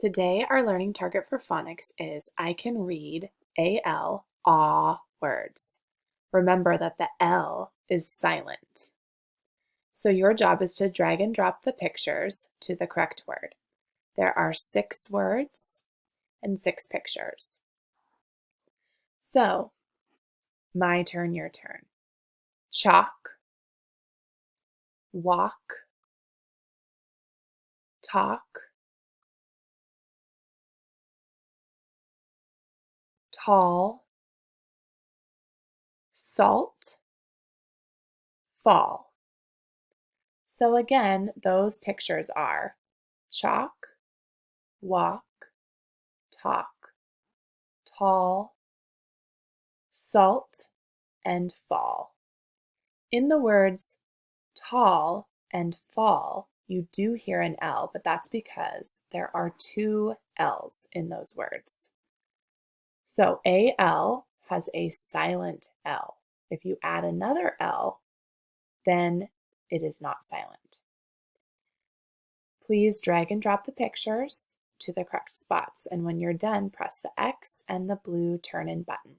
Today, our learning target for phonics is I can read AL, aw words. Remember that the L is silent. So your job is to drag and drop the pictures to the correct word. There are 6 words and 6 pictures. So, my turn, your turn. Chalk, walk, talk, tall, salt, fall. So again, those pictures are chalk, walk, talk, tall, salt, and fall. In the words tall and fall, you do hear an L, but that's because there are 2 L's in those words. So AL has a silent L. If you add another L, then it is not silent. Please drag and drop the pictures to the correct spots, and when you're done, press the X and the blue turn-in button.